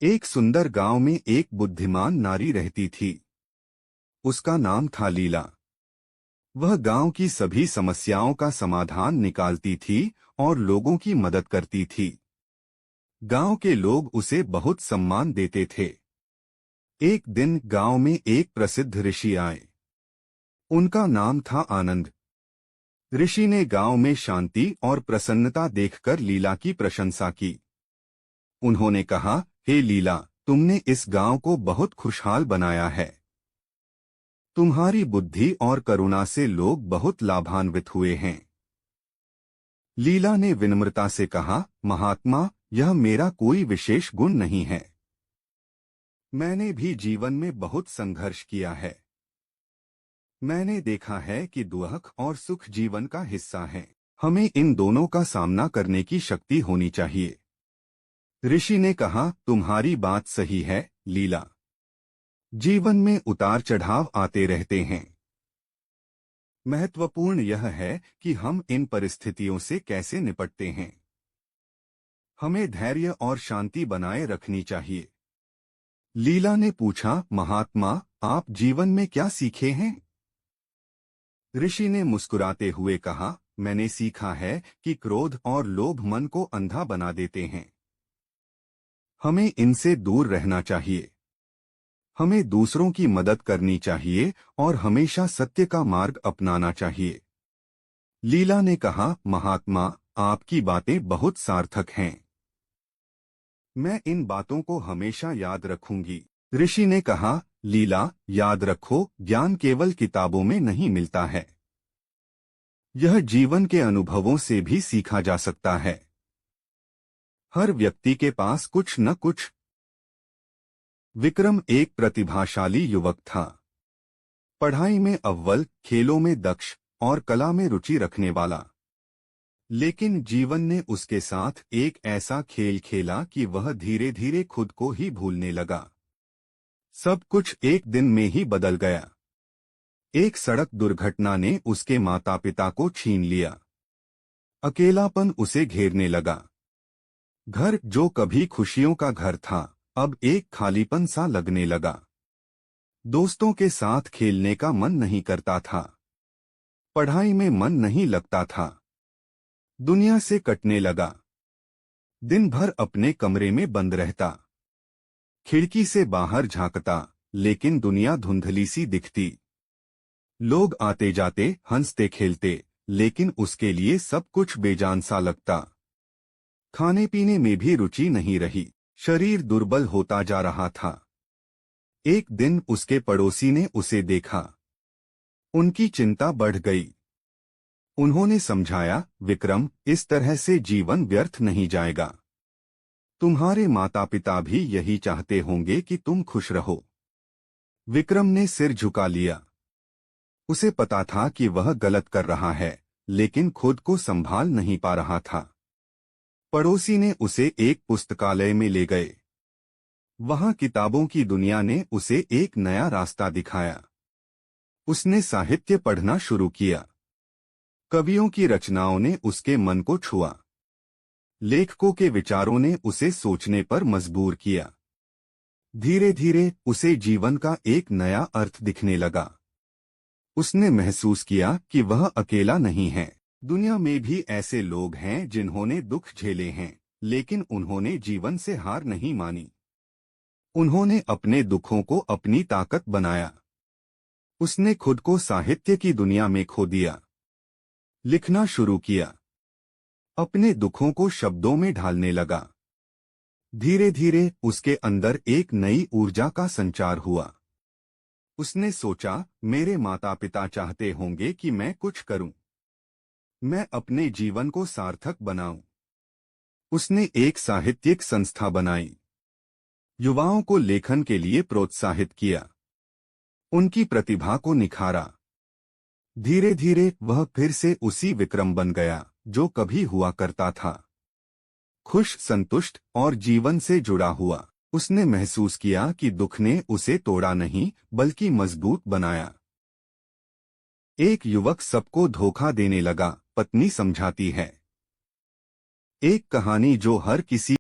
एक सुंदर गांव में एक बुद्धिमान नारी रहती थी। उसका नाम था लीला। वह गांव की सभी समस्याओं का समाधान निकालती थी और लोगों की मदद करती थी। गांव के लोग उसे बहुत सम्मान देते थे। एक दिन गांव में एक प्रसिद्ध ऋषि आए। उनका नाम था आनंद। ऋषि ने गांव में शांति और प्रसन्नता देखकर लीला की प्रशंसा की। उन्होंने कहा, हे लीला, तुमने इस गांव को बहुत खुशहाल बनाया है। तुम्हारी बुद्धि और करुणा से लोग बहुत लाभान्वित हुए हैं। लीला ने विनम्रता से कहा, महात्मा, यह मेरा कोई विशेष गुण नहीं है। मैंने भी जीवन में बहुत संघर्ष किया है। मैंने देखा है कि दुख और सुख जीवन का हिस्सा है। हमें इन दोनों का सामना करने की शक्ति होनी चाहिए। ऋषि ने कहा, तुम्हारी बात सही है, लीला। जीवन में उतार चढ़ाव आते रहते हैं। महत्वपूर्ण यह है कि हम इन परिस्थितियों से कैसे निपटते हैं। हमें धैर्य और शांति बनाए रखनी चाहिए। लीला ने पूछा, महात्मा, आप जीवन में क्या सीखे हैं? ऋषि ने मुस्कुराते हुए कहा, मैंने सीखा है कि क्रोध और लोभ मन को अंधा बना देते हैं। हमें इनसे दूर रहना चाहिए। हमें दूसरों की मदद करनी चाहिए और हमेशा सत्य का मार्ग अपनाना चाहिए। लीला ने कहा, महात्मा, आपकी बातें बहुत सार्थक हैं। मैं इन बातों को हमेशा याद रखूंगी। ऋषि ने कहा, लीला, याद रखो, ज्ञान केवल किताबों में नहीं मिलता है। यह जीवन के अनुभवों से भी सीखा जा सकता है। हर व्यक्ति के पास कुछ न कुछ। विक्रम एक प्रतिभाशाली युवक था। पढ़ाई में अव्वल, खेलों में दक्ष और कला में रुचि रखने वाला। लेकिन जीवन ने उसके साथ एक ऐसा खेल खेला कि वह धीरे धीरे खुद को ही भूलने लगा। सब कुछ एक दिन में ही बदल गया। एक सड़क दुर्घटना ने उसके माता पिता को छीन लिया। अकेलापन उसे घेरने लगा। घर जो कभी खुशियों का घर था, अब एक खालीपन सा लगने लगा। दोस्तों के साथ खेलने का मन नहीं करता था। पढ़ाई में मन नहीं लगता था। दुनिया से कटने लगा। दिन भर अपने कमरे में बंद रहता। खिड़की से बाहर झांकता, लेकिन दुनिया धुंधली सी दिखती। लोग आते जाते, हंसते खेलते, लेकिन उसके लिए सब कुछ बेजान सा लगता। खाने पीने में भी रुचि नहीं रही। शरीर दुर्बल होता जा रहा था। एक दिन उसके पड़ोसी ने उसे देखा। उनकी चिंता बढ़ गई। उन्होंने समझाया, विक्रम, इस तरह से जीवन व्यर्थ नहीं जाएगा। तुम्हारे माता पिता भी यही चाहते होंगे कि तुम खुश रहो। विक्रम ने सिर झुका लिया। उसे पता था कि वह गलत कर रहा है, लेकिन खुद को संभाल नहीं पा रहा था। पड़ोसी ने उसे एक पुस्तकालय में ले गए। वहां किताबों की दुनिया ने उसे एक नया रास्ता दिखाया। उसने साहित्य पढ़ना शुरू किया। कवियों की रचनाओं ने उसके मन को छुआ। लेखकों के विचारों ने उसे सोचने पर मजबूर किया। धीरे धीरे उसे जीवन का एक नया अर्थ दिखने लगा। उसने महसूस किया कि वह अकेला नहीं है। दुनिया में भी ऐसे लोग हैं जिन्होंने दुख झेले हैं, लेकिन उन्होंने जीवन से हार नहीं मानी। उन्होंने अपने दुखों को अपनी ताकत बनाया। उसने खुद को साहित्य की दुनिया में खो दिया। लिखना शुरू किया। अपने दुखों को शब्दों में ढालने लगा। धीरे धीरे उसके अंदर एक नई ऊर्जा का संचार हुआ। उसने सोचा, मेरे माता पिता चाहते होंगे कि मैं कुछ करूं। मैं अपने जीवन को सार्थक बनाऊं। उसने एक साहित्यिक संस्था बनाई। युवाओं को लेखन के लिए प्रोत्साहित किया। उनकी प्रतिभा को निखारा। धीरे धीरे वह फिर से उसी विक्रम बन गया जो कभी हुआ करता था। खुश, संतुष्ट और जीवन से जुड़ा हुआ। उसने महसूस किया कि दुख ने उसे तोड़ा नहीं, बल्कि मजबूत बनाया। एक युवक सबको धोखा देने लगा, पत्नी समझाती है। एक कहानी जो हर किसी